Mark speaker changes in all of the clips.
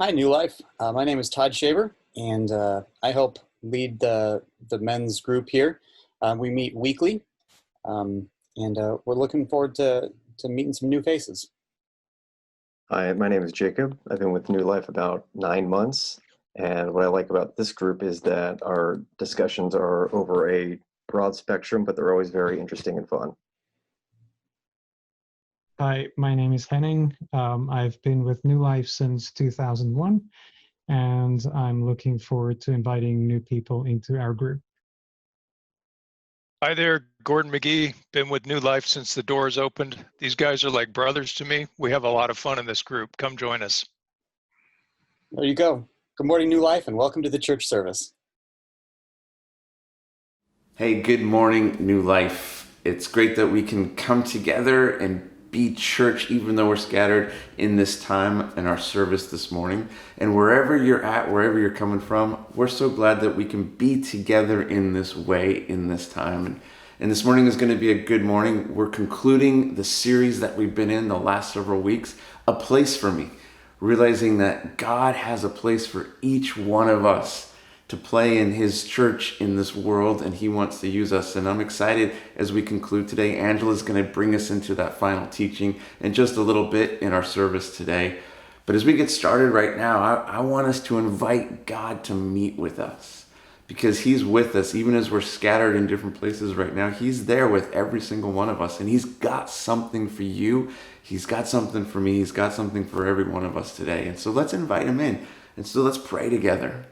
Speaker 1: Hi, New Life. My name is Todd Shaver, and I help lead the men's group here. We meet weekly, and we're looking forward to meeting some new faces.
Speaker 2: Hi, my name is Jacob. I've been with New Life about 9 months. And what I like about this group is that our discussions are over a broad spectrum, but they're always very interesting and fun.
Speaker 3: Hi, my name is Henning. I've been with New Life since 2001, and I'm looking forward to inviting new people into our group.
Speaker 4: Hi there, Gordon McGee. Been with New Life since the doors opened. These guys are like brothers to me. We have a lot of fun in this group. Come join us.
Speaker 1: There you go. Good morning, New Life, and welcome to the church service.
Speaker 5: Hey, good morning, New Life. It's great that we can come together and be church, even though we're scattered in this time in our service this morning. And wherever you're at, wherever you're coming from, we're so glad that we can be together in this way, in this time. And this morning is going to be a good morning. We're concluding the series that we've been in the last several weeks, A Place for Me, realizing that God has a place for each one of us to play in his church in this world, and he wants to use us. And I'm excited as we conclude today. Angela's going to bring us into that final teaching in just a little bit in our service today. But as we get started right now, I want us to invite God to meet with us, because he's with us even as we're scattered in different places right now. He's there with every single one of us, and he's got something for you. He's got something for me. He's got something for every one of us today. And so let's invite him in. And so let's pray together.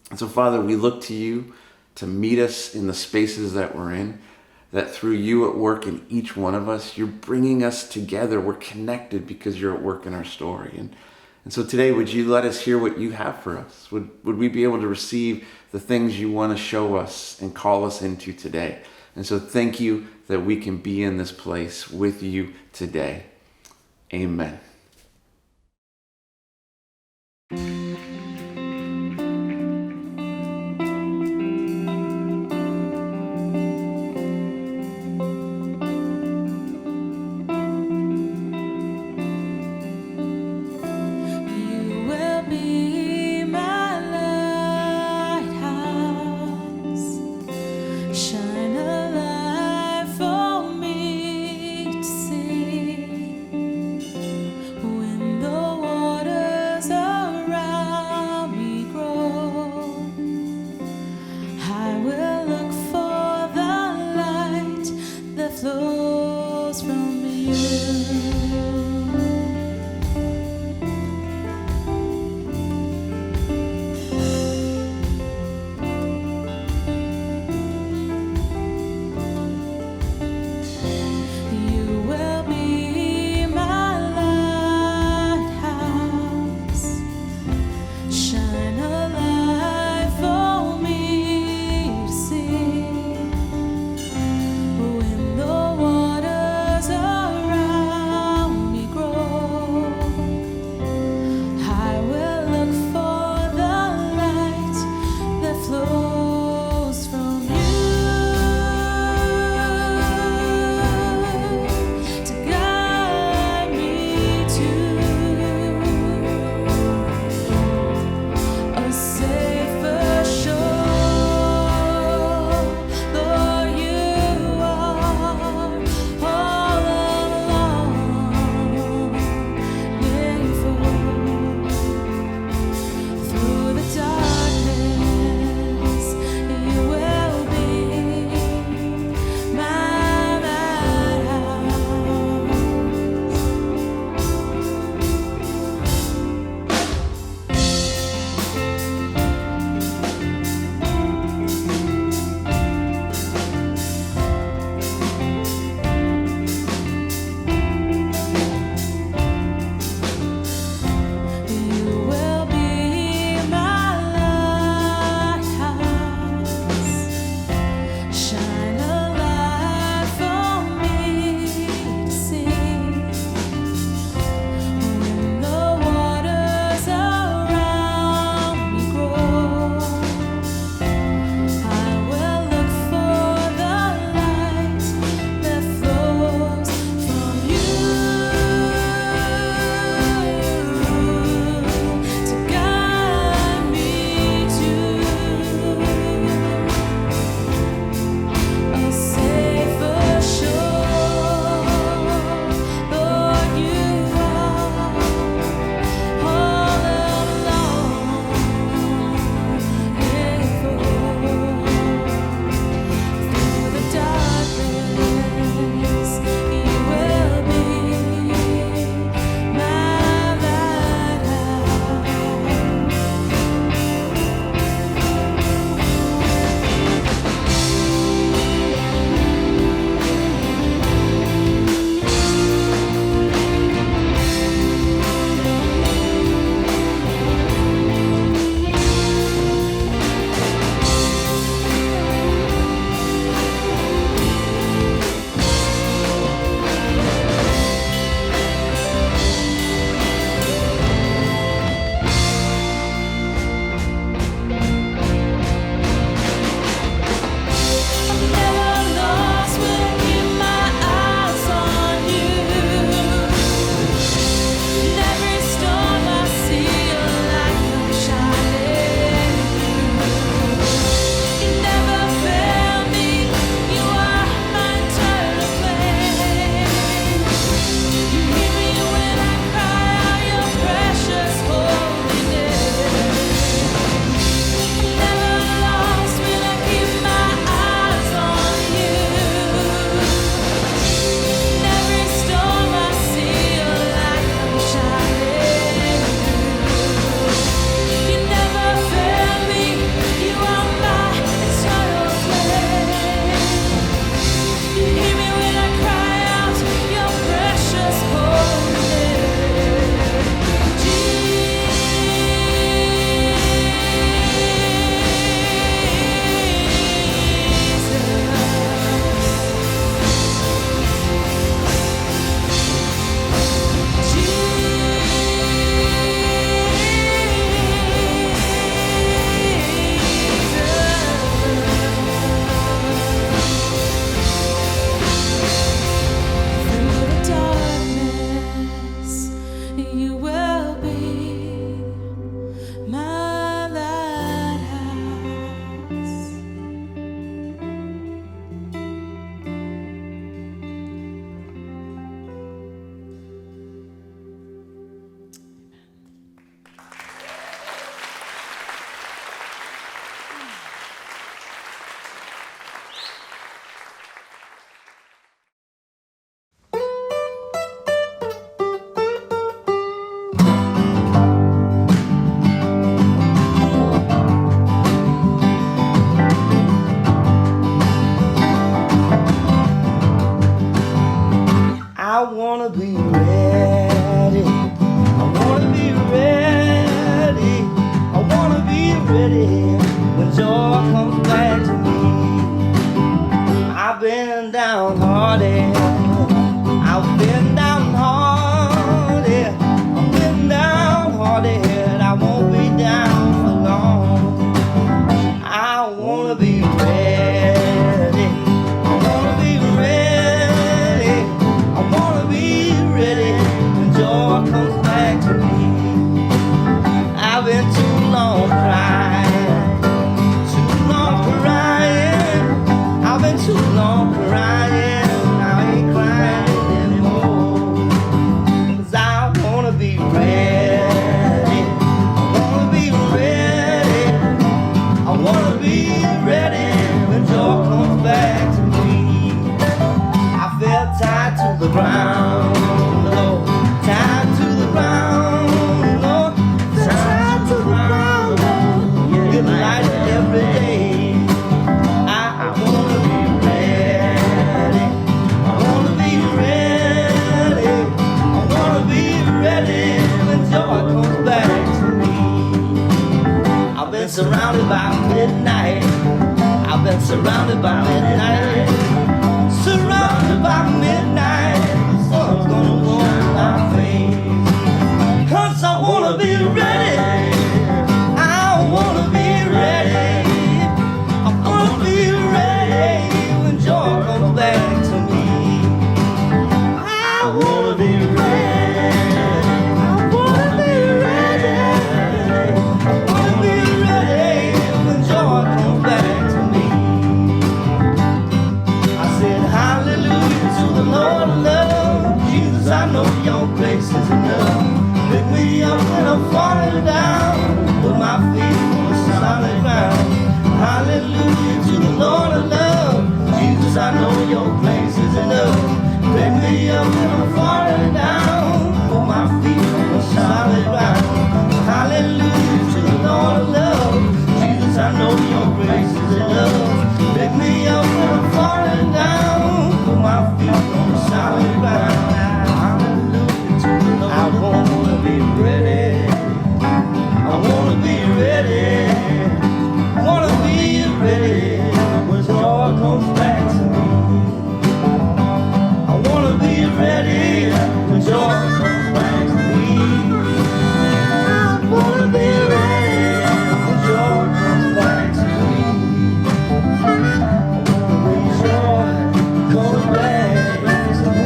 Speaker 5: And so, Father, we look to you to meet us in the spaces that we're in, that through you at work in each one of us, you're bringing us together. We're connected because you're at work in our story. And so today, would you let us hear what you have for us? Would we be able to receive the things you want to show us and call us into today? And so thank you that we can be in this place with you today. Amen.
Speaker 6: surrounded by midnight. I've been surrounded by midnight. Surrounded by midnight. The sun's gonna warm my face. 'Cause I wanna be ready. I wanna be ready. I wanna be ready when joy comes back to me. I wanna be ready. I wanna be ready. I wanna be ready when joy comes back to me. I said hallelujah to the Lord of love. Jesus, I know your grace is enough. Pick me up when I'm falling down. Put my feet on the solid ground. Hallelujah to the Lord of love. Jesus, I know your grace is enough. Pick me up when I'm falling down. Put my feet on the solid ground. Hallelujah to the Lord of love. Jesus, I know your grace is enough. Pick me up when I'm falling down. Put my feet on the solid ground. Hallelujah to the Lord. I wanna be ready. I wanna be ready. Wanna be ready when joy comes back to me. I wanna be ready when joy comes back to me. I wanna be ready when joy comes back to me. I wanna be joy comes back to me.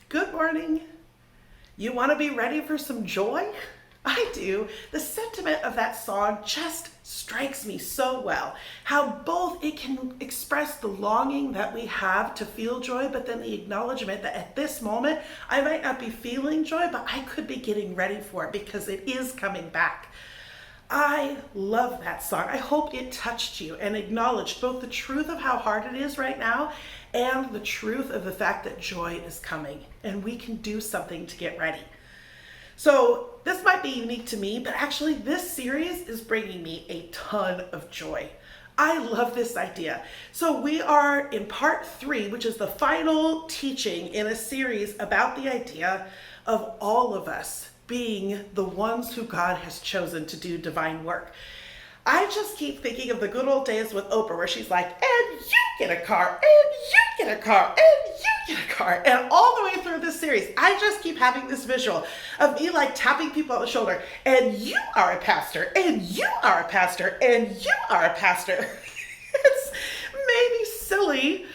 Speaker 7: Good morning. You want to be ready for some joy? I do. The sentiment of that song just strikes me so well. How both it can express the longing that we have to feel joy, but then the acknowledgement that at this moment, I might not be feeling joy, but I could be getting ready for it because it is coming back. I love that song. I hope it touched you and acknowledged both the truth of how hard it is right now and the truth of the fact that joy is coming and we can do something to get ready. So this might be unique to me, but actually this series is bringing me a ton of joy. I love this idea. So we are in part 3, which is the final teaching in a series about the idea of all of us being the ones who God has chosen to do divine work. I just keep thinking of the good old days with Oprah where she's like, and you get a car, and you get a car, and you get a car. And all the way through this series, I just keep having this visual of me like tapping people on the shoulder, and you are a pastor, and you are a pastor, and you are a pastor. It's maybe silly,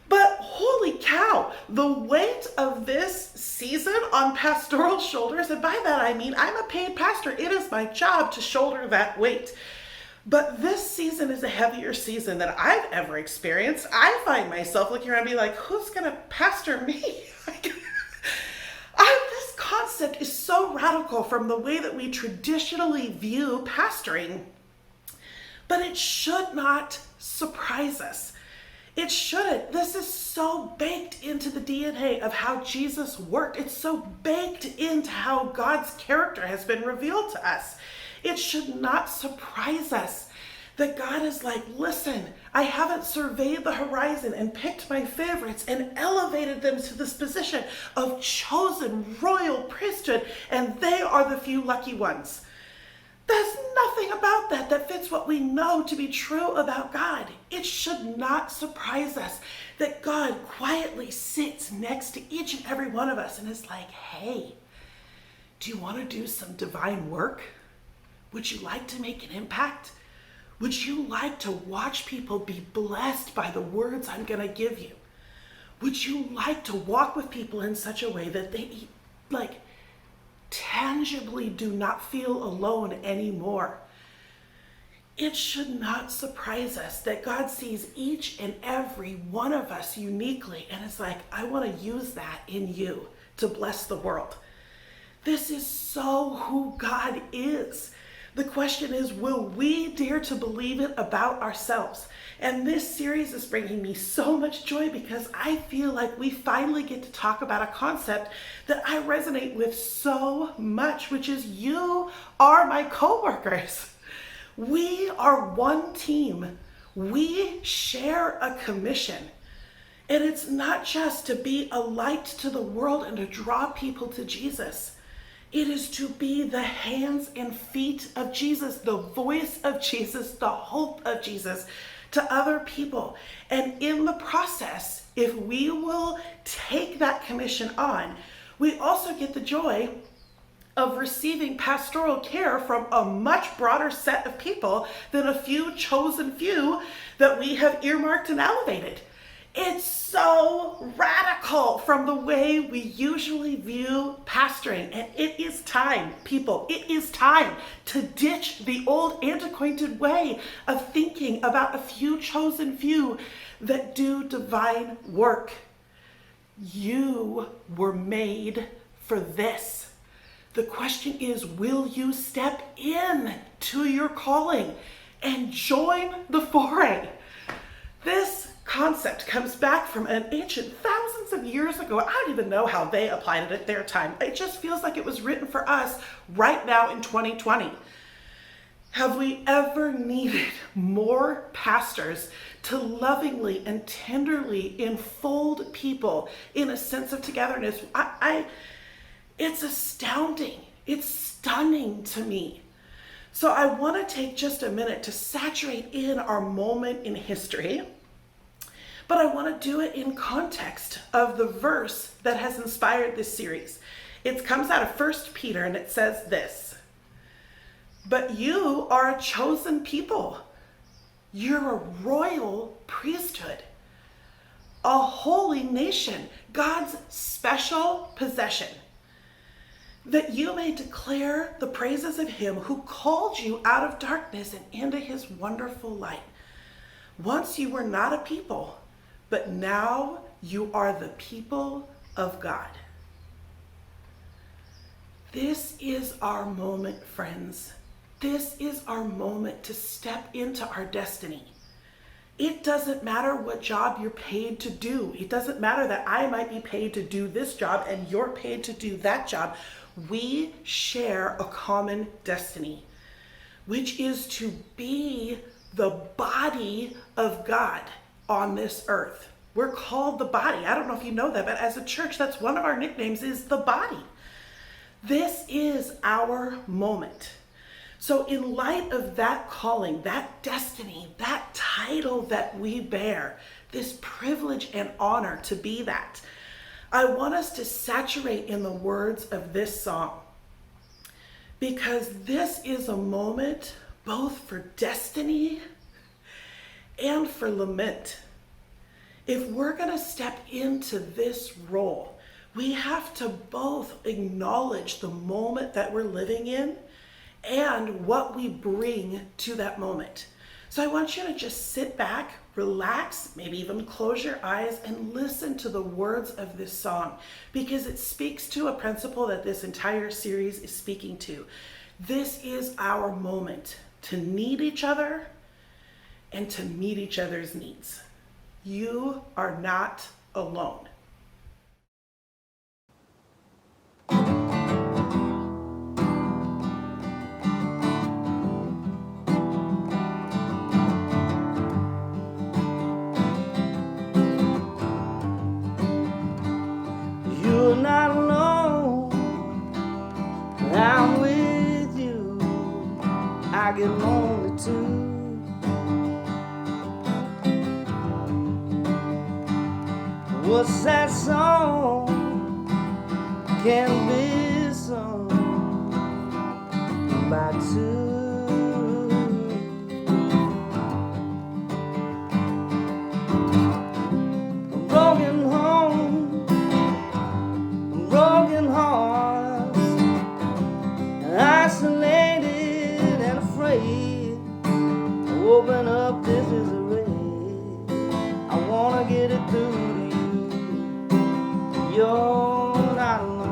Speaker 7: but holy cow, the weight of this season on pastoral shoulders, and by that I mean I'm a paid pastor. It is my job to shoulder that weight. But this season is a heavier season than I've ever experienced. I find myself looking around and be like, who's gonna pastor me? This concept is so radical from the way that we traditionally view pastoring, but it should not surprise us. It shouldn't. This is so baked into the DNA of how Jesus worked. It's so baked into how God's character has been revealed to us. It should not surprise us that God is like, listen, I haven't surveyed the horizon and picked my favorites and elevated them to this position of chosen royal priesthood, and they are the few lucky ones. There's nothing about that that fits what we know to be true about God. It should not surprise us that God quietly sits next to each and every one of us and is like, hey, do you want to do some divine work? Would you like to make an impact? Would you like to watch people be blessed by the words I'm going to give you? Would you like to walk with people in such a way that they tangibly do not feel alone anymore? It should not surprise us that God sees each and every one of us uniquely and is like, I want to use that in you to bless the world. This is so who God is. The question is, will we dare to believe it about ourselves? And this series is bringing me so much joy because I feel like we finally get to talk about a concept that I resonate with so much, which is you are my coworkers. We are one team we share a commission. And it's not just to be a light to the world and to draw people to Jesus. It is to be the hands and feet of Jesus, the voice of Jesus, the hope of Jesus to other people. And in the process, if we will take that commission on, we also get the joy of receiving pastoral care from a much broader set of people than a few chosen few that we have earmarked and elevated. It's so radical from the way we usually view pastoring. And it is time, people, it is time to ditch the old antiquated way of thinking about a few chosen few that do divine work. You were made for this. The question is, will you step in to your calling and join the foray? This concept comes back from an ancient thousands of years ago. I don't even know how they applied it at their time. It just feels like it was written for us right now in 2020. Have we ever needed more pastors to lovingly and tenderly enfold people in a sense of togetherness? It's astounding. It's stunning to me. So I want to take just a minute to saturate in our moment in history, but I want to do it in context of the verse that has inspired this series. It comes out of 1 Peter and it says this: "But you are a chosen people. You're a royal priesthood, a holy nation, God's special possession, that you may declare the praises of him who called you out of darkness and into his wonderful light. Once you were not a people, but now you are the people of God." This is our moment, friends. This is our moment to step into our destiny. It doesn't matter what job you're paid to do. It doesn't matter that I might be paid to do this job and you're paid to do that job. We share a common destiny, which is to be the body of God on this earth. We're called the body. I don't know if you know that, but as a church, that's one of our nicknames, is the body. This is our moment. So in light of that calling, that destiny, that title that we bear, this privilege and honor to be that, I want us to saturate in the words of this song, because this is a moment both for destiny and for lament. If we're going to step into this role, we have to both acknowledge the moment that we're living in and what we bring to that moment. So I want you to just sit back, relax, maybe even close your eyes and listen to the words of this song, because it speaks to a principle that this entire series is speaking to. This is our moment to need each other and to meet each other's needs. You are not alone.
Speaker 6: You're not alone, I'm with you. I get lonely too. What's that song? Can be sung by two. A broken home, broken hearts, isolated and afraid. Open up, this is a race. I wanna get it through to you. You're not alone.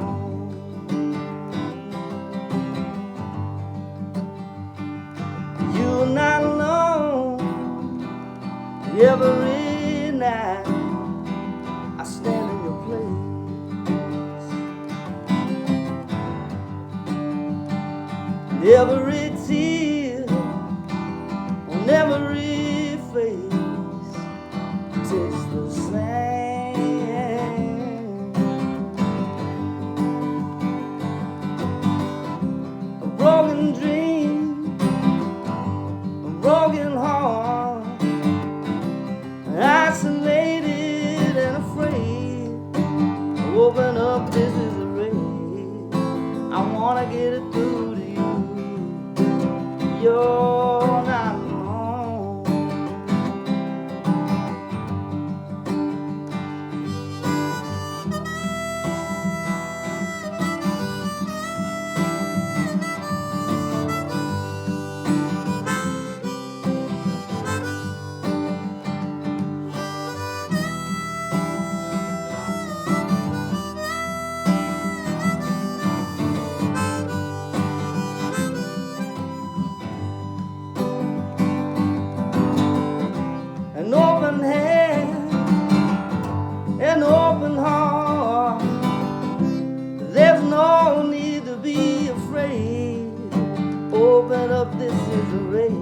Speaker 6: raid.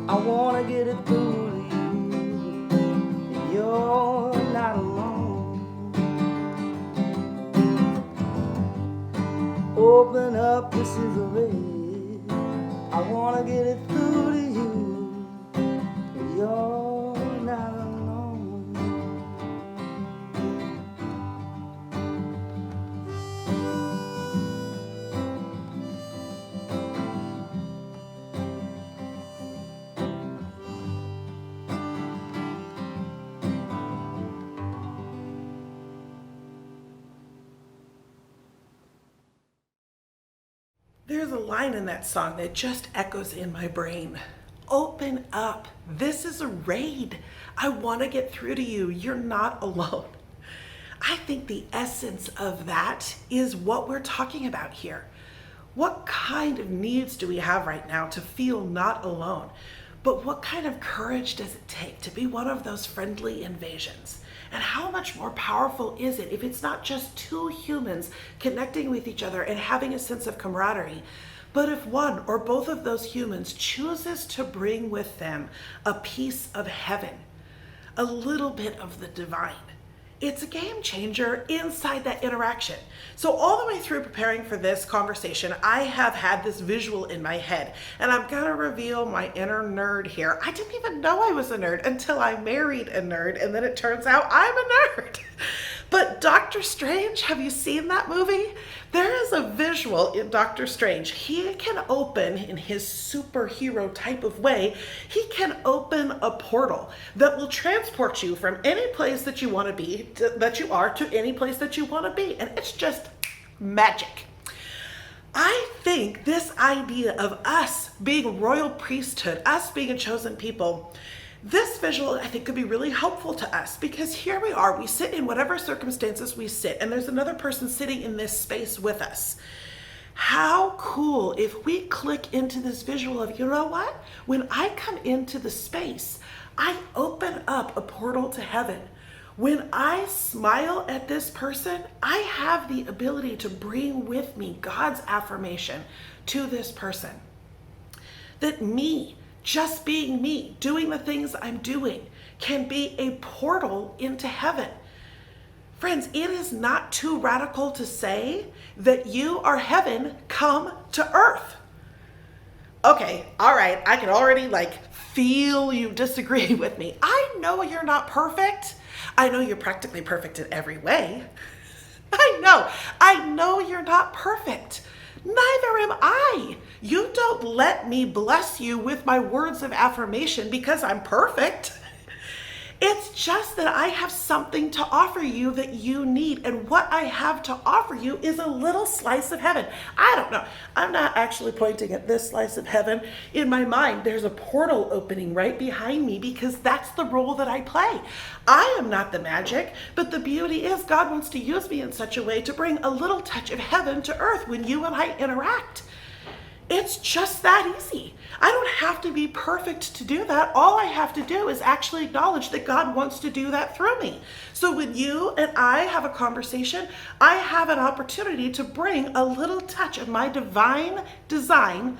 Speaker 6: I wanna get it through to you. You're not alone. Open up, this is a raid. I wanna get it through to you. You're not alone.
Speaker 7: There's a line in that song that just echoes in my brain. Open up. This is a raid. I want to get through to you. You're not alone. I think the essence of that is what we're talking about here. What kind of needs do we have right now to feel not alone? But what kind of courage does it take to be one of those friendly invasions? And how much more powerful is it if it's not just two humans connecting with each other and having a sense of camaraderie, but if one or both of those humans chooses to bring with them a piece of heaven, a little bit of the divine? It's a game changer inside that interaction. So all the way through preparing for this conversation, I have had this visual in my head, and I'm gonna reveal my inner nerd here. I didn't even know I was a nerd until I married a nerd, and then it turns out I'm a nerd. But Doctor Strange, have you seen that movie? There is a visual in Doctor Strange. He can open, in his superhero type of way, he can open a portal that will transport you from any place that you want to be, that you are, to any place that you want to be. And it's just magic. I think this idea of us being royal priesthood, us being a chosen people, this visual, I think, could be really helpful to us, because here we are, we sit in whatever circumstances we sit, and there's another person sitting in this space with us. How cool if we click into this visual of, you know what? When I come into the space, I open up a portal to heaven. When I smile at this person, I have the ability to bring with me God's affirmation to this person. That me, just being me, doing the things I'm doing, can be a portal into heaven. Friends, it is not too radical to say that you are heaven come to earth. Okay, all right, I can already feel you disagree with me. I know you're not perfect. I know you're practically perfect in every way. I know you're not perfect. Neither am I. You don't let me bless you with my words of affirmation because I'm perfect. It's just that I have something to offer you that you need. And what I have to offer you is a little slice of heaven. I don't know. I'm not actually pointing at this slice of heaven. In my mind, there's a portal opening right behind me because that's the role that I play. I am not the magic, but the beauty is God wants to use me in such a way to bring a little touch of heaven to earth when you and I interact. It's just that easy. I don't have to be perfect to do that. All I have to do is actually acknowledge that God wants to do that through me. So when you and I have a conversation, I have an opportunity to bring a little touch of my divine design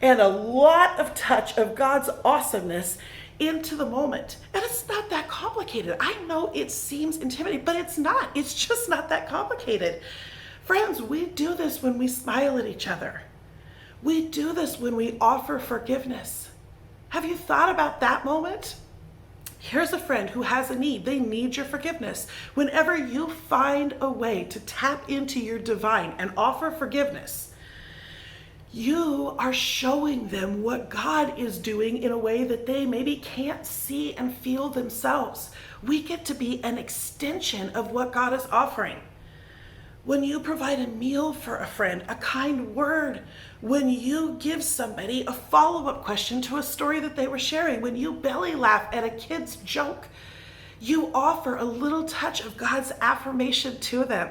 Speaker 7: and a lot of touch of God's awesomeness into the moment. And it's not that complicated. I know it seems intimidating, but it's not. It's just not that complicated. Friends, we do this when we smile at each other. We do this when we offer forgiveness. Have you thought about that moment? Here's a friend who has a need. They need your forgiveness. Whenever you find a way to tap into your divine and offer forgiveness, you are showing them what God is doing in a way that they maybe can't see and feel themselves. We get to be an extension of what God is offering. When you provide a meal for a friend, a kind word, when you give somebody a follow-up question to a story that they were sharing, when you belly laugh at a kid's joke, you offer a little touch of God's affirmation to them.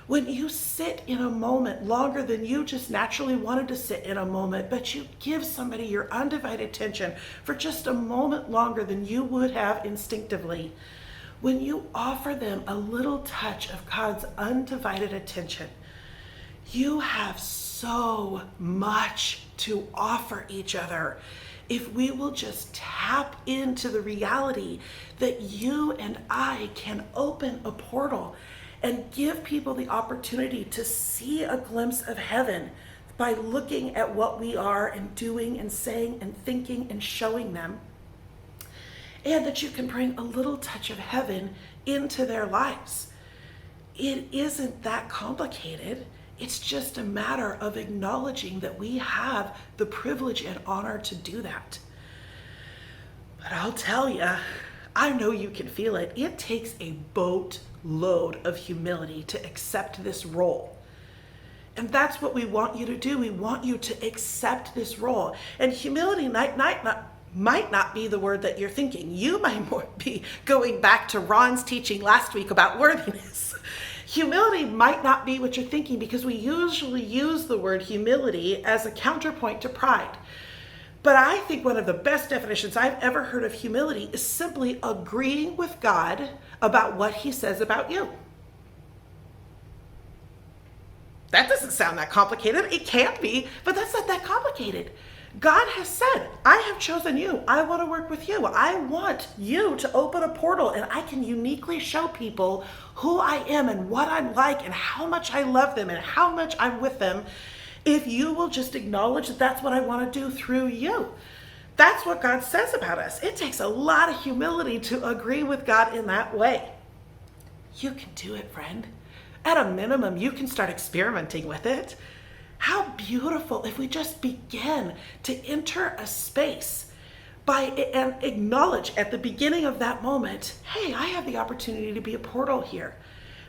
Speaker 7: When you sit in a moment longer than you just naturally wanted to sit in a moment, but you give somebody your undivided attention for just a moment longer than you would have instinctively, when you offer them a little touch of God's undivided attention, you have so so much to offer each other if we will just tap into the reality that you and I can open a portal and give people the opportunity to see a glimpse of heaven by looking at what we are and doing and saying and thinking and showing them. And that you can bring a little touch of heaven into their lives. It isn't that complicated. It's just a matter of acknowledging that we have the privilege and honor to do that. But I'll tell you, I know you can feel it. It takes a boatload of humility to accept this role. And that's what we want you to do. We want you to accept this role. And humility might not be the word that you're thinking. You might more be going back to Ron's teaching last week about worthiness. Humility might not be what you're thinking, because we usually use the word humility as a counterpoint to pride. But I think one of the best definitions I've ever heard of humility is simply agreeing with God about what he says about you. That doesn't sound that complicated. It can be, but that's not that complicated. God has said, I have chosen you. I want to work with you. I want you to open a portal, and I can uniquely show people who I am and what I'm like and how much I love them and how much I'm with them, if you will just acknowledge that that's what I want to do through you. That's what God says about us. It takes a lot of humility to agree with God in that way. You can do it, friend. At a minimum, you can start experimenting with it. How beautiful if we just begin to enter a space and acknowledge at the beginning of that moment, hey, I have the opportunity to be a portal here.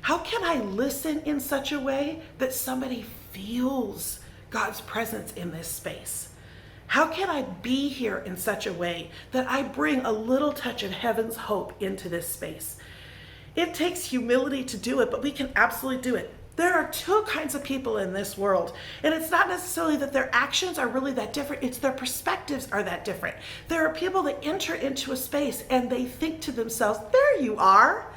Speaker 7: How can I listen in such a way that somebody feels God's presence in this space? How can I be here in such a way that I bring a little touch of heaven's hope into this space? It takes humility to do it, but we can absolutely do it. There are two kinds of people in this world, and it's not necessarily that their actions are really that different, it's their perspectives are that different. There are people that enter into a space and they think to themselves, there you are,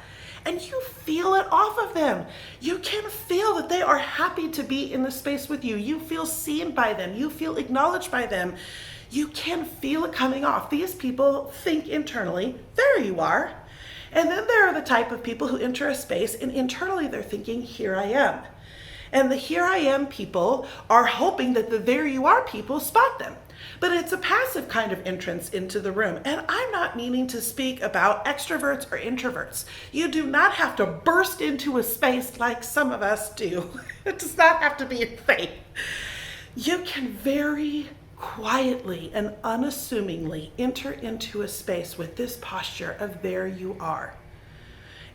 Speaker 7: and you feel it off of them. You can feel that they are happy to be in the space with you. You feel seen by them. You feel acknowledged by them. You can feel it coming off. These people think internally, there you are. And then there are the type of people who enter a space and internally they're thinking, here I am. And the here I am people are hoping that the there you are people spot them. But it's a passive kind of entrance into the room. And I'm not meaning to speak about extroverts or introverts. You do not have to burst into a space like some of us do. It does not have to be a thing. You can very quietly and unassumingly enter into a space with this posture of there you are.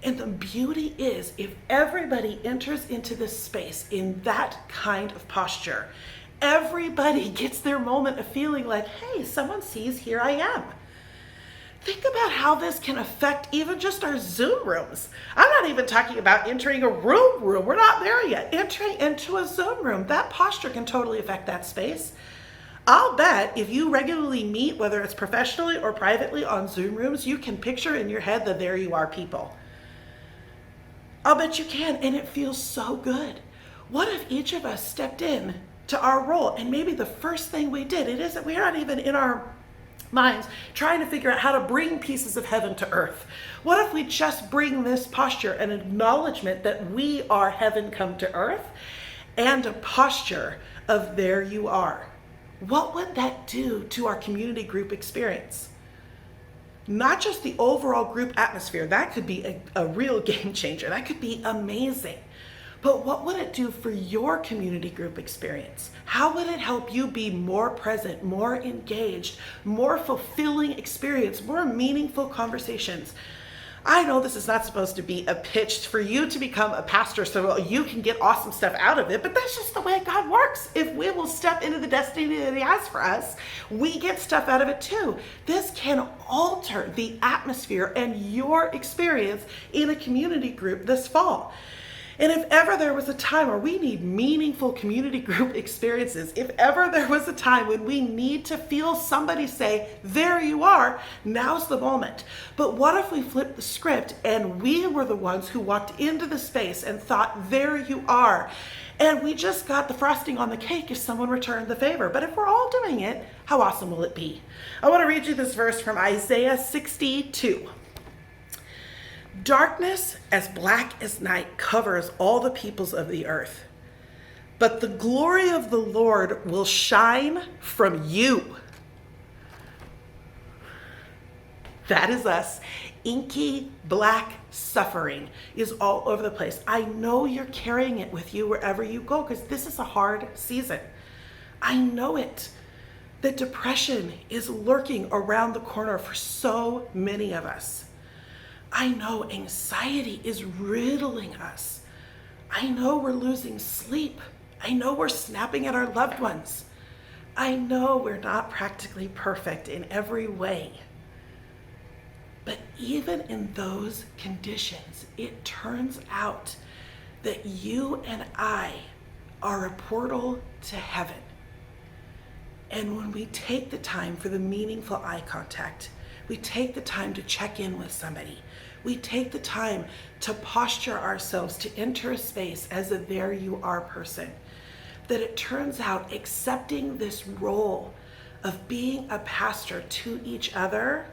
Speaker 7: And the beauty is, if everybody enters into this space in that kind of posture, everybody gets their moment of feeling like, hey, someone sees here I am. Think about how this can affect even just our Zoom rooms. I'm not even talking about entering a room. We're not there yet. Entering into a Zoom room, that posture can totally affect that space. I'll bet if you regularly meet, whether it's professionally or privately on Zoom rooms, you can picture in your head the there you are people. I'll bet you can, and it feels so good. What if each of us stepped in to our role, and maybe the first thing we did, it isn't, we're not even in our minds trying to figure out how to bring pieces of heaven to earth. What if we just bring this posture, an acknowledgement that we are heaven come to earth, and a posture of there you are? What would that do to our community group experience? Not just the overall group atmosphere, that could be a real game changer. That could be amazing. But what would it do for your community group experience? How would it help you be more present, more engaged, more fulfilling experience, more meaningful conversations? I know this is not supposed to be a pitch for you to become a pastor so you can get awesome stuff out of it, but that's just the way God works. If we will step into the destiny that he has for us, we get stuff out of it too. This can alter the atmosphere and your experience in a community group this fall. And if ever there was a time where we need meaningful community group experiences, if ever there was a time when we need to feel somebody say, there you are, now's the moment. But what if we flipped the script and we were the ones who walked into the space and thought, there you are, And we just got the frosting on the cake if someone returned the favor. But if we're all doing it, how awesome will it be? I want to read you this verse from Isaiah 62. Darkness as black as night covers all the peoples of the earth, but the glory of the Lord will shine from you. That is us. Inky black suffering is all over the place. I know you're carrying it with you wherever you go, because this is a hard season. I know it. That depression is lurking around the corner for so many of us. I know anxiety is riddling us. I know we're losing sleep. I know we're snapping at our loved ones. I know we're not practically perfect in every way. But even in those conditions, it turns out that you and I are a portal to heaven. And when we take the time for the meaningful eye contact, we take the time to check in with somebody, we take the time to posture ourselves to enter a space as a there you are person, that it turns out accepting this role of being a pastor to each other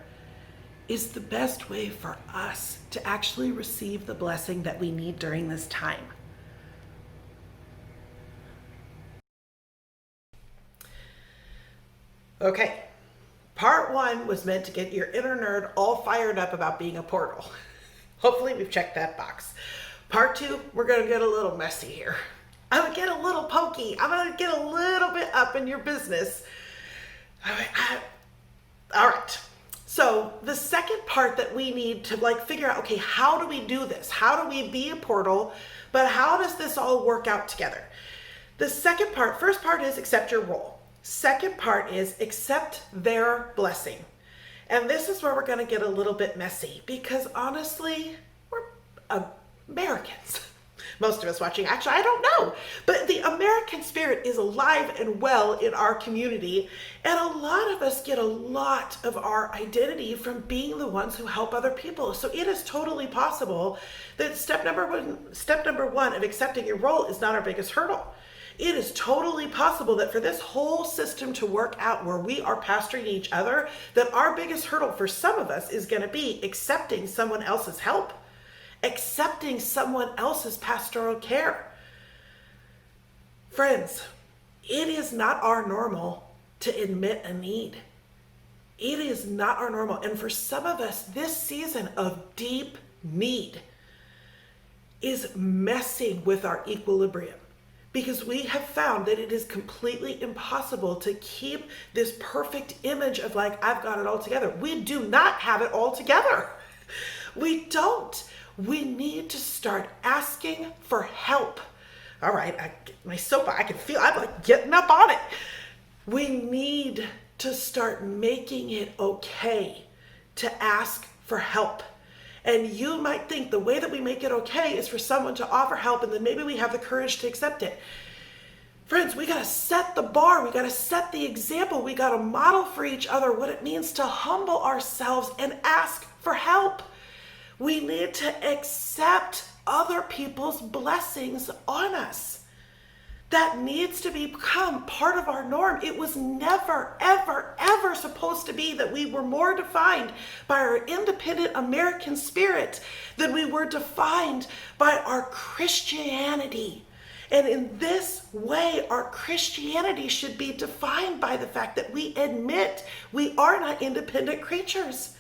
Speaker 7: is the best way for us to actually receive the blessing that we need during this time. Okay, part one was meant to get your inner nerd all fired up about being a portal. Hopefully we've checked that box. Part two, we're gonna get a little messy here. I'm gonna get a little pokey. I'm gonna get a little bit up in your business. All right. So the second part that we need to figure out, okay, how do we do this? How do we be a portal? But how does this all work out together? The second part, first part is accept your role. Second part is accept their blessing. And this is where we're going to get a little bit messy, because honestly, we're Americans. Most of us watching, actually, I don't know, but the American spirit is alive and well in our community. And a lot of us get a lot of our identity from being the ones who help other people. So it is totally possible that step number one of accepting your role is not our biggest hurdle. It is totally possible that for this whole system to work out where we are pastoring each other, that our biggest hurdle for some of us is going to be accepting someone else's help, accepting someone else's pastoral care. Friends, it is not our normal to admit a need. It is not our normal. And for some of us, this season of deep need is messing with our equilibrium, because we have found that it is completely impossible to keep this perfect image of I've got it all together. We do not have it all together. We don't. We need to start asking for help. All right, my soapbox, I can feel, I'm getting up on it. We need to start making it okay to ask for help. And you might think the way that we make it okay is for someone to offer help, and then maybe we have the courage to accept it. Friends, we got to set the bar. We got to set the example. We got to model for each other what it means to humble ourselves and ask for help. We need to accept other people's blessings on us. That needs to become part of our norm. It was never, ever, ever supposed to be that we were more defined by our independent American spirit than we were defined by our Christianity. And in this way, our Christianity should be defined by the fact that we admit we are not independent creatures.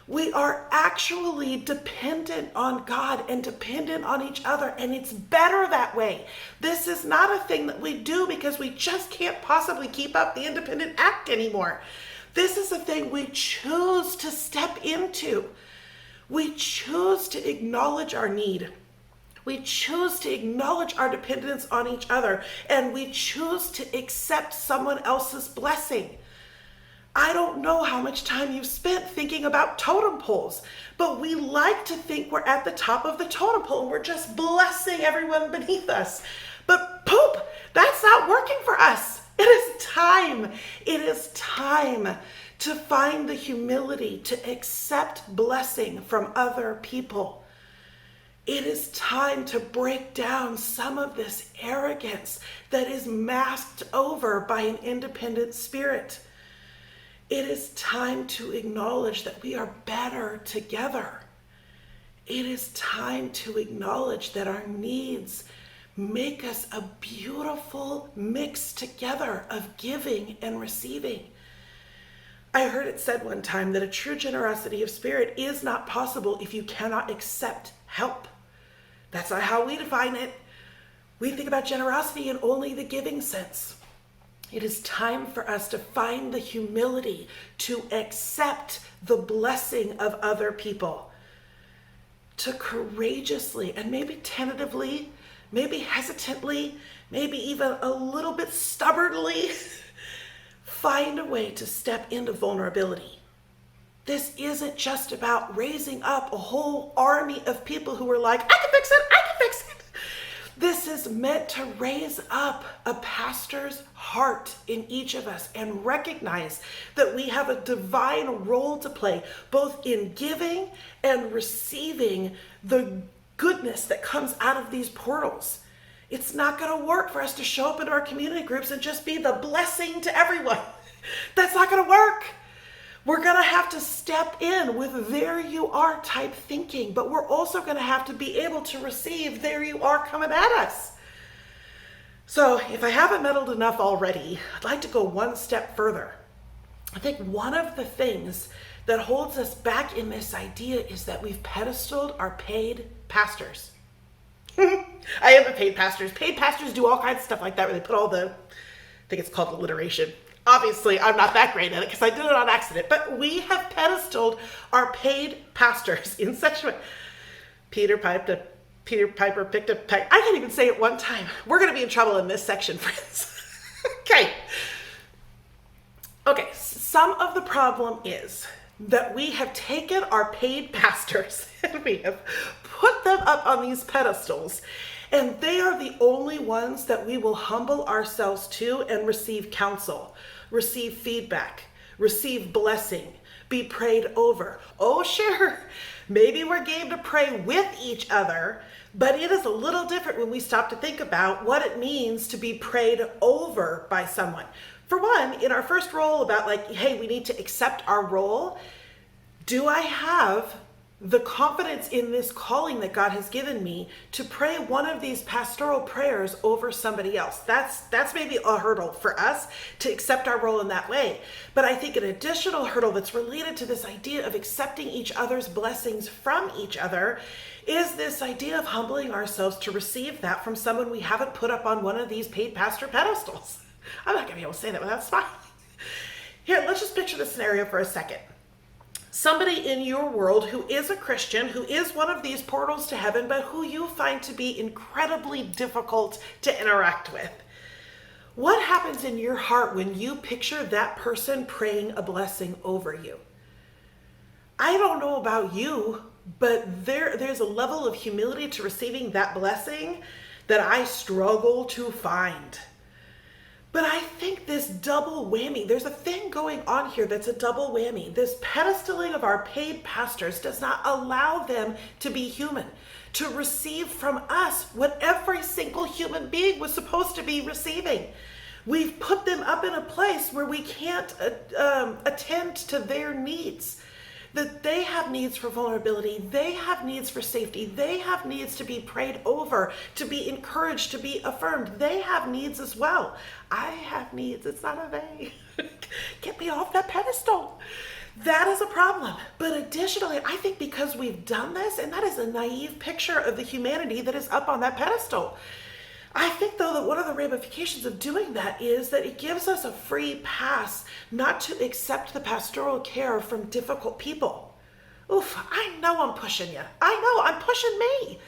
Speaker 7: We are actually dependent on God and dependent on each other, and it's better that way. This is not a thing that we do because we just can't possibly keep up the independent act anymore. This is a thing we choose to step into. We choose to acknowledge our need. We choose to acknowledge our dependence on each other, and we choose to accept someone else's blessing. I don't know how much time you've spent thinking about totem poles, but we like to think we're at the top of the totem pole and we're just blessing everyone beneath us. But poop, that's not working for us. It is time. It is time to find the humility to accept blessing from other people. It is time to break down some of this arrogance that is masked over by an independent spirit. It is time to acknowledge that we are better together. It is time to acknowledge that our needs make us a beautiful mix together of giving and receiving. I heard it said one time that a true generosity of spirit is not possible if you cannot accept help. That's not how we define it. We think about generosity in only the giving sense. It is time for us to find the humility to accept the blessing of other people, to courageously and maybe tentatively, maybe hesitantly, maybe even a little bit stubbornly find a way to step into vulnerability. This isn't just about raising up a whole army of people who are like, I can fix it, I can fix it. This is meant to raise up a pastor's heart in each of us and recognize that we have a divine role to play, both in giving and receiving the goodness that comes out of these portals. It's not going to work for us to show up in our community groups and just be the blessing to everyone. That's not going to work. We're going to have to step in with there you are type thinking, but we're also going to have to be able to receive there you are coming at us. So if I haven't meddled enough already, I'd like to go one step further. I think one of the things that holds us back in this idea is that we've pedestaled our paid pastors. I am a paid pastors. Paid pastors do all kinds of stuff like that where they put all the, I think it's called alliteration. Obviously, I'm not that great at it because I did it on accident, but we have pedestaled our paid pastors in such a way. Peter Piper picked a peck. I can't even say it one time. We're going to be in trouble in this section, friends. Okay, some of the problem is that we have taken our paid pastors and we have put them up on these pedestals, and they are the only ones that we will humble ourselves to and receive counsel, receive feedback, receive blessing, be prayed over. Oh, sure, maybe we're game to pray with each other, but it is a little different when we stop to think about what it means to be prayed over by someone. For one, in our first role about like, hey, we need to accept our role, do I have the confidence in this calling that God has given me to pray one of these pastoral prayers over somebody else? That's maybe a hurdle for us to accept our role in that way. But I think an additional hurdle that's related to this idea of accepting each other's blessings from each other is this idea of humbling ourselves to receive that from someone we haven't put up on one of these paid pastor pedestals. I'm not gonna be able to say that without smiling. Here, let's just picture the scenario for a second. Somebody in your world who is a Christian, who is one of these portals to heaven, but who you find to be incredibly difficult to interact with. What happens in your heart when you picture that person praying a blessing over you? I don't know about you, but there's a level of humility to receiving that blessing that I struggle to find. But I think this double whammy, there's a thing going on here that's a double whammy. This pedestaling of our paid pastors does not allow them to be human, to receive from us what every single human being was supposed to be receiving. We've put them up in a place where we can't attend to their needs. That they have needs for vulnerability, they have needs for safety, they have needs to be prayed over, to be encouraged, to be affirmed. They have needs as well. I have needs, it's not a they. Get me off that pedestal. That is a problem. But additionally, I think because we've done this, and that is a naive picture of the humanity that is up on that pedestal. I think, though, that one of the ramifications of doing that is that it gives us a free pass not to accept the pastoral care from difficult people. Oof, I know I'm pushing you. I know I'm pushing me.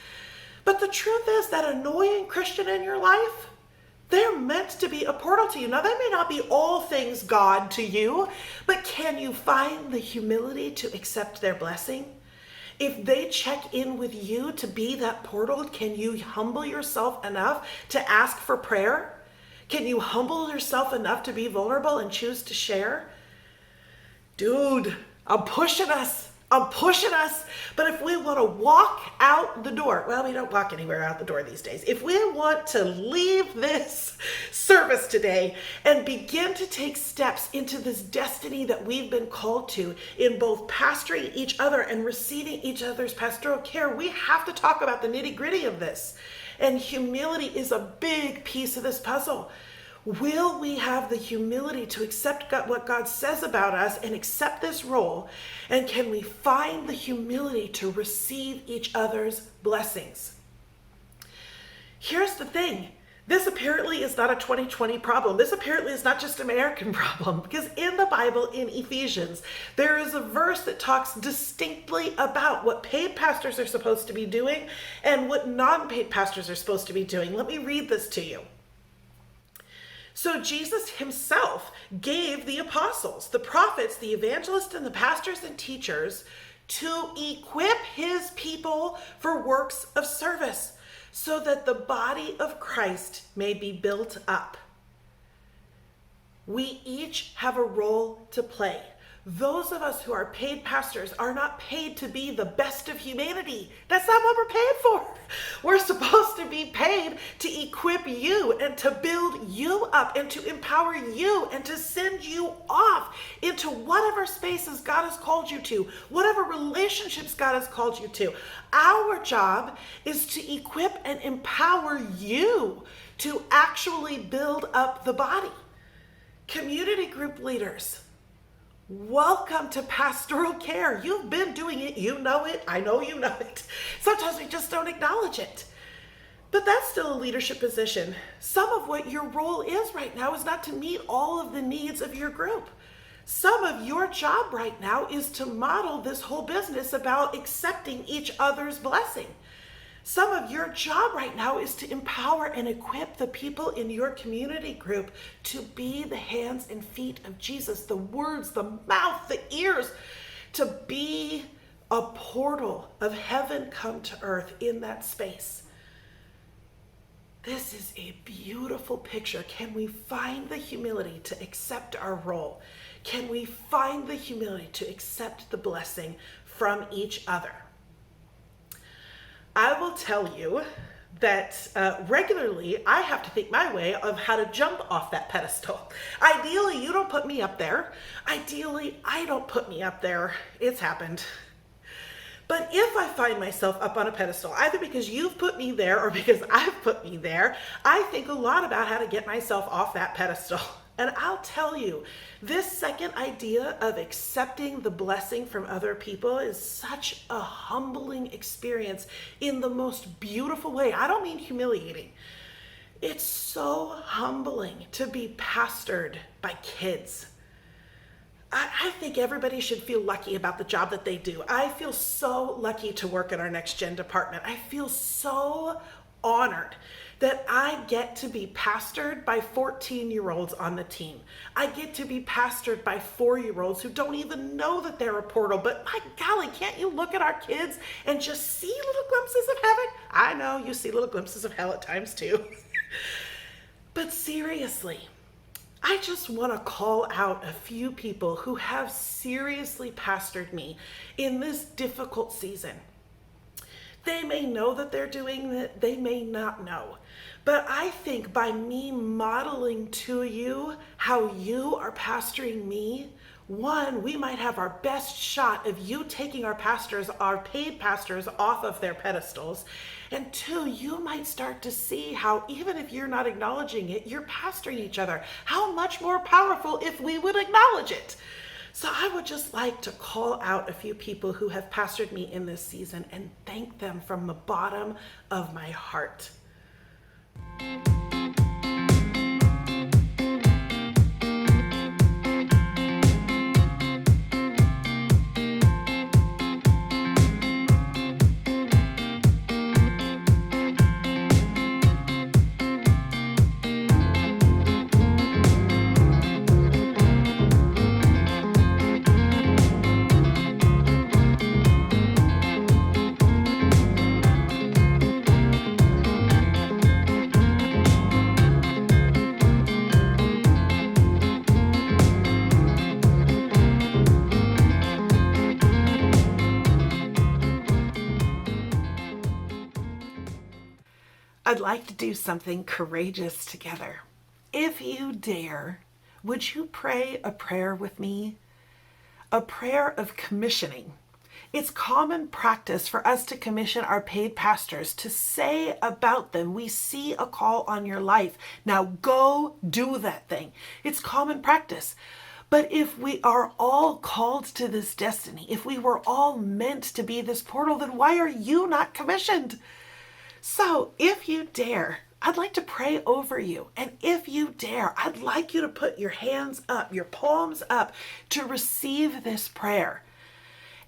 Speaker 7: But the truth is that annoying Christian in your life, they're meant to be a portal to you. Now, they may not be all things God to you, but can you find the humility to accept their blessing? If they check in with you to be that portal, can you humble yourself enough to ask for prayer? Can you humble yourself enough to be vulnerable and choose to share? Dude, I'm pushing us. I'm pushing us. But if we want to walk out the door, well, we don't walk anywhere out the door these days. If we want to leave this service today and begin to take steps into this destiny that we've been called to in both pastoring each other and receiving each other's pastoral care, we have to talk about the nitty-gritty of this. And humility is a big piece of this puzzle. Will we have the humility to accept what God says about us and accept this role? And can we find the humility to receive each other's blessings? Here's the thing. This apparently is not a 2020 problem. This apparently is not just an American problem, because in the Bible, in Ephesians, there is a verse that talks distinctly about what paid pastors are supposed to be doing and what non-paid pastors are supposed to be doing. Let me read this to you. So Jesus himself gave the apostles, the prophets, the evangelists, and the pastors and teachers to equip his people for works of service, so that the body of Christ may be built up. We each have a role to play. Those of us who are paid pastors are not paid to be the best of humanity. That's not what we're paid for. We're supposed to be paid to equip you and to build you up and to empower you and to send you off into whatever spaces God has called you to, whatever relationships God has called you to. Our job is to equip and empower you to actually build up the body. Community group leaders, welcome to pastoral care. You've been doing it. You know it. I know you know it. Sometimes we just don't acknowledge it. But that's still a leadership position. Some of what your role is right now is not to meet all of the needs of your group. Some of your job right now is to model this whole business about accepting each other's blessing. Some of your job right now is to empower and equip the people in your community group to be the hands and feet of Jesus, the words, the mouth, the ears, to be a portal of heaven come to earth in that space. This is a beautiful picture. Can we find the humility to accept our role? Can we find the humility to accept the blessing from each other? I will tell you that regularly I have to think my way of how to jump off that pedestal. Ideally, you don't put me up there. Ideally, I don't put me up there. It's happened. But if I find myself up on a pedestal, either because you've put me there or because I've put me there, I think a lot about how to get myself off that pedestal. And I'll tell you, this second idea of accepting the blessing from other people is such a humbling experience in the most beautiful way. I don't mean humiliating. It's so humbling to be pastored by kids. I think everybody should feel lucky about the job that they do. I feel so lucky to work in our Next Gen department. I feel so honored that I get to be pastored by 14-year-olds on the team. I get to be pastored by 4-year-olds who don't even know that they're a portal. But my golly, can't you look at our kids and just see little glimpses of heaven? I know you see little glimpses of hell at times too. But seriously, I just want to call out a few people who have seriously pastored me in this difficult season. They may know that they're doing it, they may not know. But I think by me modeling to you how you are pastoring me, one, we might have our best shot of you taking our pastors, our paid pastors, off of their pedestals. And two, you might start to see how, even if you're not acknowledging it, you're pastoring each other. How much more powerful if we would acknowledge it. So I would just like to call out a few people who have pastored me in this season and thank them from the bottom of my heart. I'd like to do something courageous together. If you dare, would you pray a prayer with me? A prayer of commissioning. It's common practice for us to commission our paid pastors to say about them, we see a call on your life. Now go do that thing. It's common practice. But if we are all called to this destiny, if we were all meant to be this portal, then why are you not commissioned? So if you dare, I'd like to pray over you. And if you dare, I'd like you to put your hands up, your palms up to receive this prayer.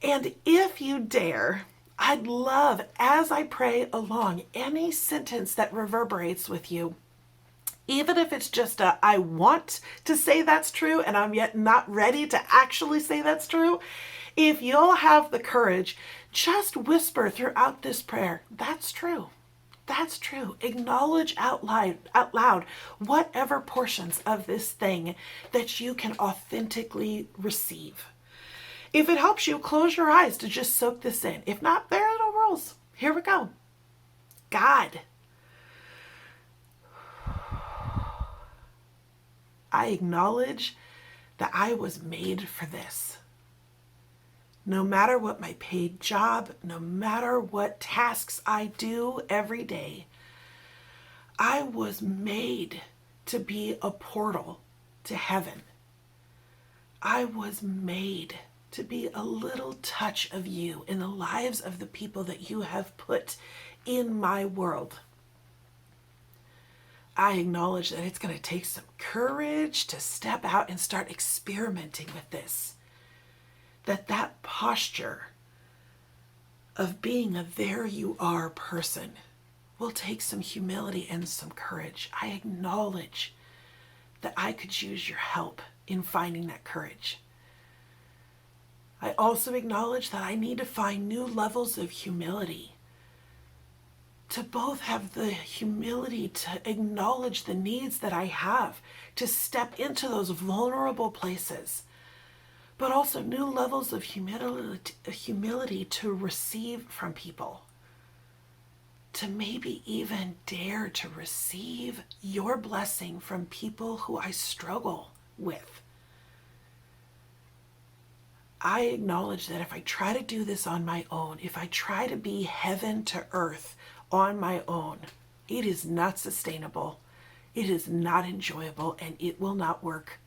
Speaker 7: And if you dare, I'd love, as I pray along, any sentence that reverberates with you, even if it's just a, I want to say that's true and I'm yet not ready to actually say that's true. If you'll have the courage, just whisper throughout this prayer, that's true. That's true. Acknowledge out loud whatever portions of this thing that you can authentically receive. If it helps you, close your eyes to just soak this in. If not, there are no rules. Here we go. God, I acknowledge that I was made for this. No matter what my paid job, no matter what tasks I do every day, I was made to be a portal to heaven. I was made to be a little touch of you in the lives of the people that you have put in my world. I acknowledge that it's going to take some courage to step out and start experimenting with this. That posture of being a there you are person will take some humility and some courage. I acknowledge that I could use your help in finding that courage. I also acknowledge that I need to find new levels of humility, to both have the humility to acknowledge the needs that I have, to step into those vulnerable places, but also new levels of humility to receive from people, to maybe even dare to receive your blessing from people who I struggle with. I acknowledge that if I try to do this on my own, if I try to be heaven to earth on my own, it is not sustainable, it is not enjoyable, and it will not work.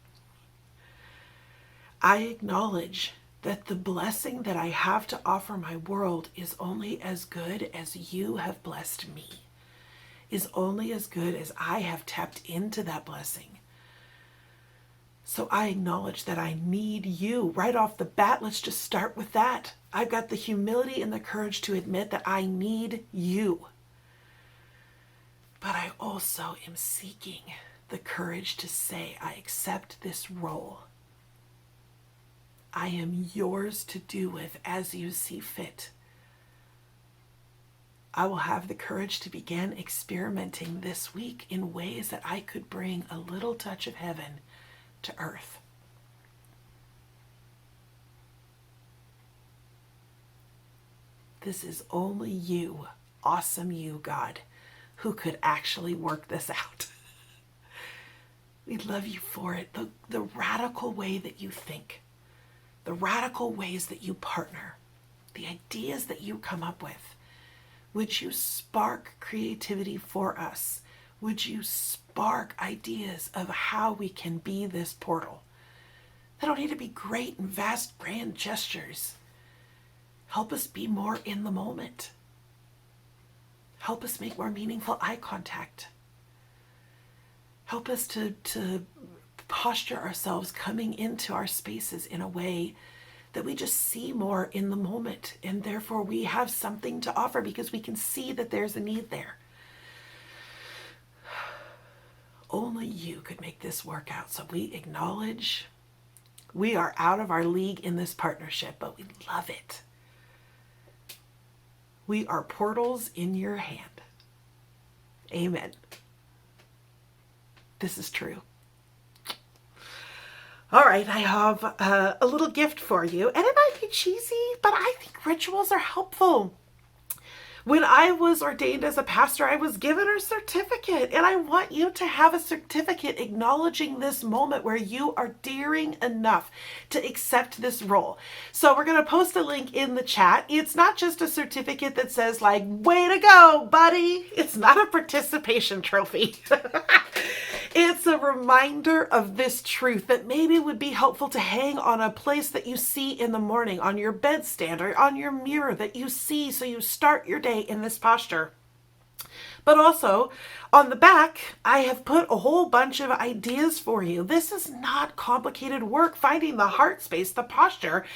Speaker 7: I acknowledge that the blessing that I have to offer my world is only as good as you have blessed me, is only as good as I have tapped into that blessing. So I acknowledge that I need you. Right off the bat, let's just start with that. I've got the humility and the courage to admit that I need you. But I also am seeking the courage to say, I accept this role. I am yours to do with as you see fit. I will have the courage to begin experimenting this week in ways that I could bring a little touch of heaven to earth. This is only you, awesome you, God, who could actually work this out. We love you for it. The radical way that you think, the radical ways that you partner, the ideas that you come up with. Would you spark creativity for us? Would you spark ideas of how we can be this portal? They don't need to be great and vast, grand gestures. Help us be more in the moment. Help us make more meaningful eye contact. Help us to posture ourselves coming into our spaces in a way that we just see more in the moment, and therefore we have something to offer because we can see that there's a need there. Only you could make this work out. So we acknowledge we are out of our league in this partnership, but we love it. We are portals in your hand. Amen. This is true. All right, I have a little gift for you, and it might be cheesy, but I think rituals are helpful. When I was ordained as a pastor, I was given a certificate, and I want you to have a certificate acknowledging this moment where you are daring enough to accept this role. So we're going to post a link in the chat. It's not just a certificate that says like, way to go, buddy. It's not a participation trophy. It's a reminder of this truth that maybe would be helpful to hang on a place that you see in the morning, on your bedstand or on your mirror that you see, so you start your day in this posture. But also, on the back, I have put a whole bunch of ideas for you. This is not complicated work. Finding the heart space, the posture,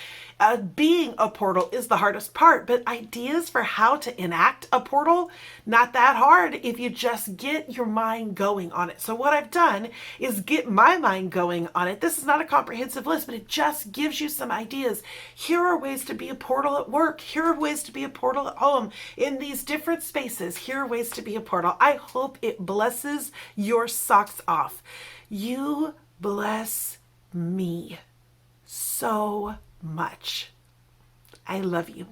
Speaker 7: being a portal is the hardest part. But ideas for how to enact a portal, not that hard if you just get your mind going on it. So what I've done is get my mind going on it. This is not a comprehensive list, but it just gives you some ideas. Here are ways to be a portal at work. Here are ways to be a portal at home. In these different spaces, here are ways to be a portal. I hope it blesses your socks off. You bless me so much. I love you.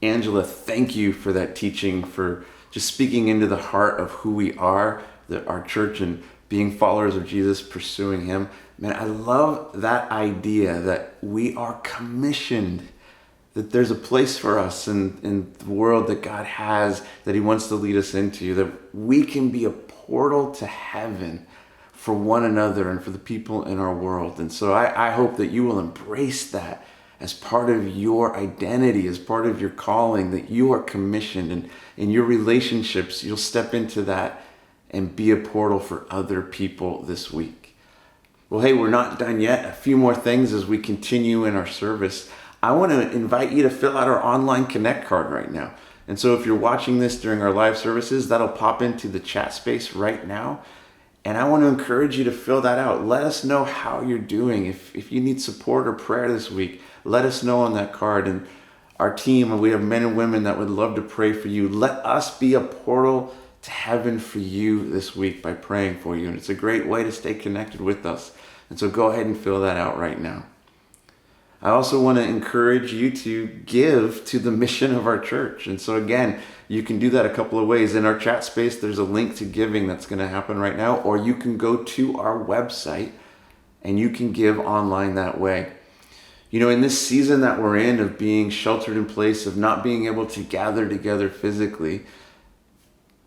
Speaker 5: Angela, thank you for that teaching, for just speaking into the heart of who we are, our church, and being followers of Jesus, pursuing him. Man, I love that idea that we are commissioned, that there's a place for us in the world that God has, that he wants to lead us into, that we can be a portal to heaven for one another and for the people in our world. And so I hope that you will embrace that as part of your identity, as part of your calling, that you are commissioned, and in your relationships, you'll step into that and be a portal for other people this week. Well, hey, we're not done yet. A few more things as we continue in our service. I want to invite you to fill out our online Connect card right now. And so if you're watching this during our live services, that'll pop into the chat space right now. And I want to encourage you to fill that out. Let us know how you're doing. If you need support or prayer this week, let us know on that card. And our team, we have men and women that would love to pray for you. Let us be a portal to heaven for you this week by praying for you. And it's a great way to stay connected with us. And so go ahead and fill that out right now. I also want to encourage you to give to the mission of our church. And so again, you can do that a couple of ways. In our chat space, there's a link to giving that's going to happen right now, or you can go to our website and you can give online that way. You know, in this season that we're in of being sheltered in place, of not being able to gather together physically,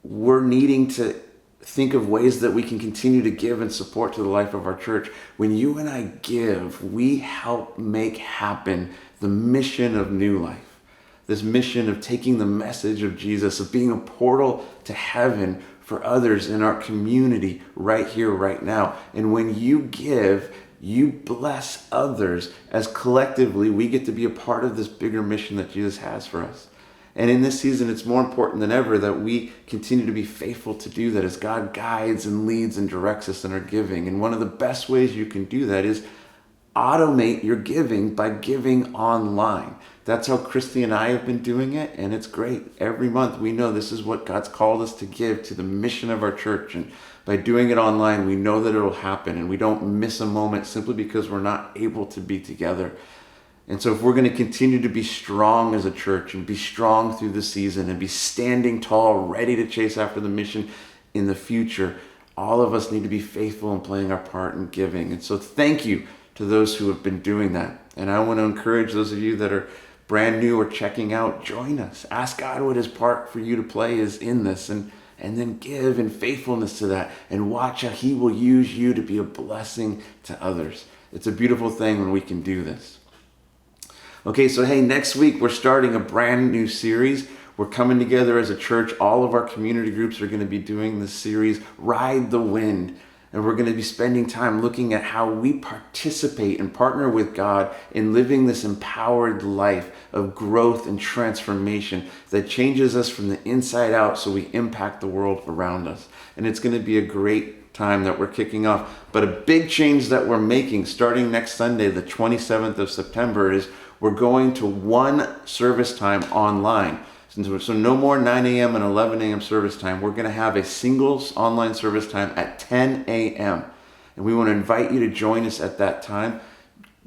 Speaker 5: we're needing to think of ways that we can continue to give and support to the life of our church. When you and I give, we help make happen the mission of New Life. This mission of taking the message of Jesus, of being a portal to heaven for others in our community right here, right now. And when you give, you bless others, as collectively we get to be a part of this bigger mission that Jesus has for us. And in this season, it's more important than ever that we continue to be faithful to do that as God guides and leads and directs us in our giving. And one of the best ways you can do that is automate your giving by giving online. That's how Christy and I have been doing it, and it's great. Every month we know this is what God's called us to give to the mission of our church, and by doing it online, we know that it'll happen, and we don't miss a moment simply because we're not able to be together. And so if we're going to continue to be strong as a church and be strong through the season and be standing tall, ready to chase after the mission in the future, all of us need to be faithful in playing our part in giving. And so thank you to those who have been doing that. And I want to encourage those of you that are brand new or checking out, join us. Ask God what his part for you to play is in this, and then give in faithfulness to that, and watch how he will use you to be a blessing to others. It's a beautiful thing when we can do this. Okay, so hey, next week we're starting a brand new series. We're coming together as a church. All of our community groups are going to be doing this series, Ride the Wind. And we're going to be spending time looking at how we participate and partner with God in living this empowered life of growth and transformation that changes us from the inside out so we impact the world around us. And it's going to be a great time that we're kicking off. But a big change that we're making starting next Sunday, the 27th of September, is we're going to one service time online. So no more 9 a.m. and 11 a.m. service time. We're going to have a single online service time at 10 a.m. And we want to invite you to join us at that time.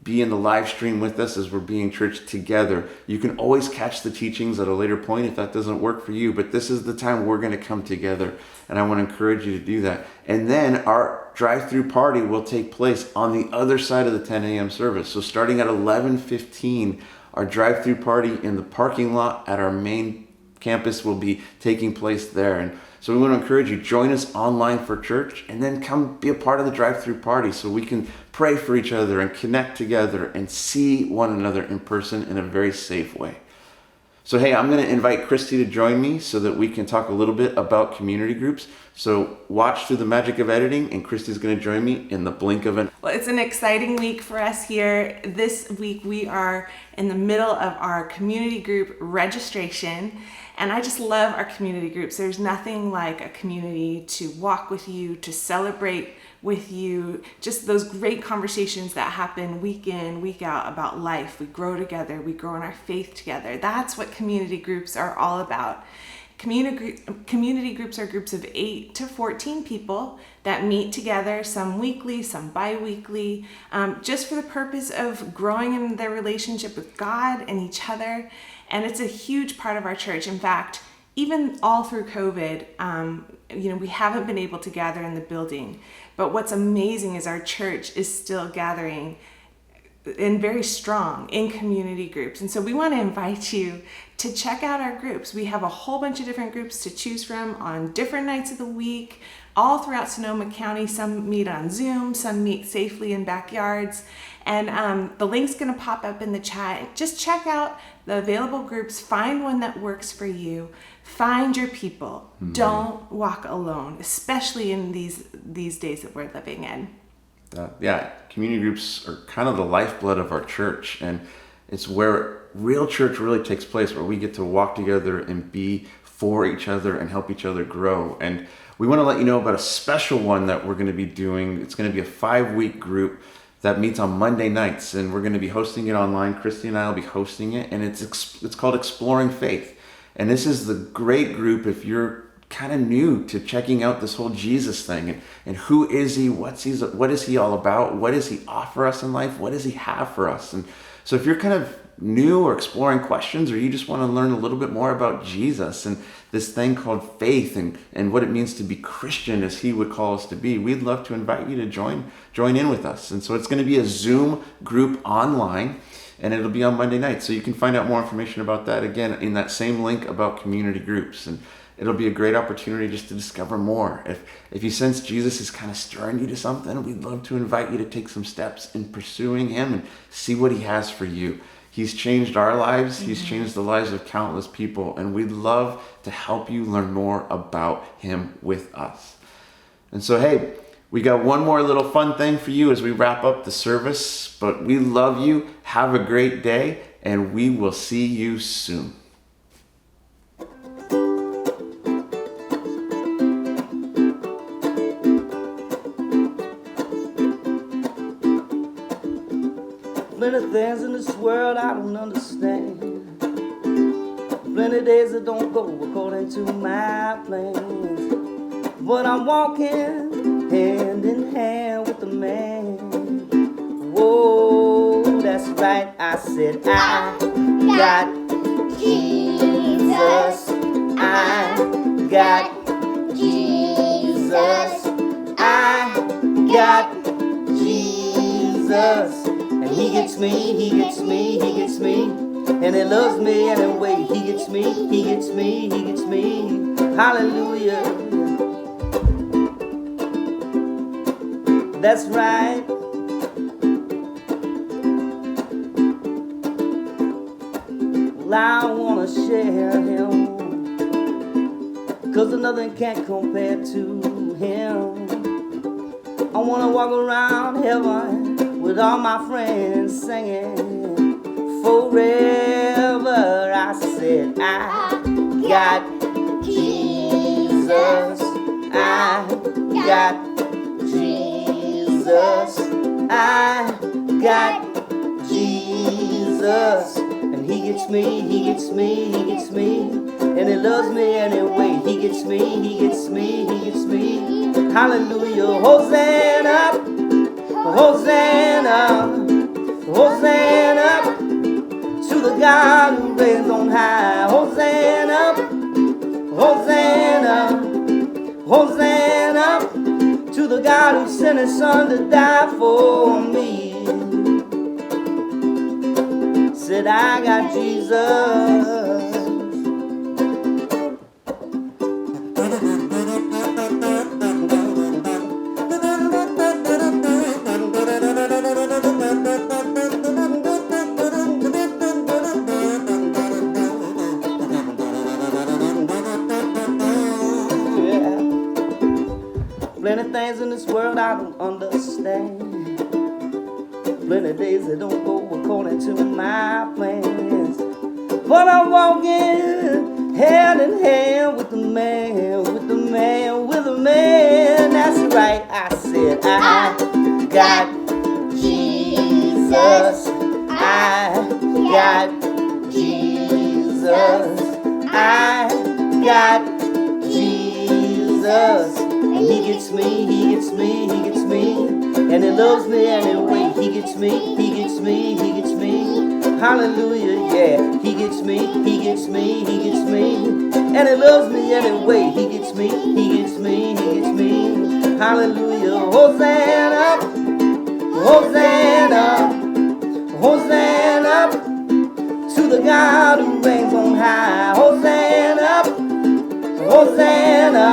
Speaker 5: be in the live stream with us as we're being church together. You can always catch the teachings at a later point if that doesn't work for you, but this is the time we're going to come together, and I want to encourage you to do that. And then our drive-through party will take place on the other side of the 10 a.m. service. So starting at 11:15, our drive-through party in the parking lot at our main campus will be taking place there. And so we want to encourage you, join us online for church, and then come be a part of the drive-through party so we can pray for each other and connect together and see one another in person in a very safe way. So hey, I'm going to invite Christy to join me so that we can talk a little bit about community groups. So watch through the magic of editing, and Christy's going to join me in the blink of an eye.
Speaker 8: Well, it's an exciting week for us here. This week we are in the middle of our community group registration, and I just love our community groups. There's nothing like a community to walk with you, to celebrate with you, just those great conversations that happen week in, week out about life. We grow together, we grow in our faith together. That's what community groups are all about. Community groups are groups of 8 to 14 people that meet together, some weekly, some bi-weekly, just for the purpose of growing in their relationship with God and each other. And it's a huge part of our church. In fact, even all through COVID, we haven't been able to gather in the building. But what's amazing is our church is still gathering and very strong in community groups. And so we want to invite you to check out our groups. We have a whole bunch of different groups to choose from on different nights of the week, all throughout Sonoma County. Some meet on Zoom, some meet safely in backyards. And the link's going to pop up in the chat. Just check out the available groups, find one that works for you, find your people. Mm-hmm. Don't walk alone, especially in these days that we're living in.
Speaker 5: Community groups are kind of the lifeblood of our church, and it's where real church really takes place, where we get to walk together and be for each other and help each other grow. And we want to let you know about a special one that we're going to be doing. It's going to be a 5-week group that meets on Monday nights, and we're going to be hosting it online. Christy and I will be hosting it, and it's called Exploring Faith. And this is the great group if you're kind of new to checking out this whole Jesus thing, and who is he, what is he all about, what does he offer us in life, what does he have for us. And so if you're kind of new or exploring questions, or you just want to learn a little bit more about Jesus and this thing called faith and what it means to be Christian as he would call us to be, we'd love to invite you to join in with us. And so it's going to be a Zoom group online, and it'll be on Monday night. So you can find out more information about that, again, in that same link about community groups. And it'll be a great opportunity just to discover more. If you sense Jesus is kind of stirring you to something, we'd love to invite you to take some steps in pursuing him and see what he has for you. He's changed our lives. He's changed the lives of countless people, and we'd love to help you learn more about him with us. And so, hey, we got one more little fun thing for you as we wrap up the service, but we love you. Have a great day, and we will see you soon.
Speaker 6: Plenty things in this world I don't understand. Plenty days that don't go according to my plans. But I'm walking hand in hand with the man. Whoa, that's right, I said I got Jesus. I got Jesus. I got Jesus. He gets me, he gets me, he gets me. And he loves me anyway. He gets me, he gets me, he gets me. Hallelujah. That's right. Well, I wanna share him, 'cause nothing can compare to him. I wanna walk around heaven with all my friends singing forever. I said I got Jesus. I got Jesus. I got Jesus. And he gets me, he gets me, he gets me. And he loves me anyway. He gets me, he gets me, he gets me. Hallelujah. Hosanna. Hosanna, Hosanna to the God who reigns on high. Hosanna, Hosanna, Hosanna to the God who sent his son to die for me. Said I got Jesus. Plenty things in this world I don't understand. Plenty days that don't go according to my plans. But I'm walking hand in hand with the man, with the man, with the man. That's right, I said I got Jesus. I got Jesus. I got Jesus. And he gets me, he gets me, he gets me. And he loves me anyway. He gets me, he gets me, he gets me. Hallelujah, yeah. He gets me, he gets me, he gets me. And he loves me anyway. He gets me, he gets me, he gets me. Hallelujah. Hosanna, Hosanna, Hosanna to the God who reigns on high. Hosanna, Hosanna,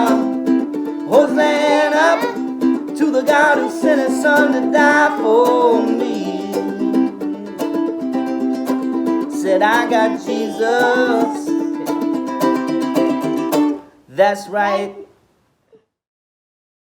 Speaker 6: Hosanna to the God who sent his son to die for me. Said I got Jesus. That's right.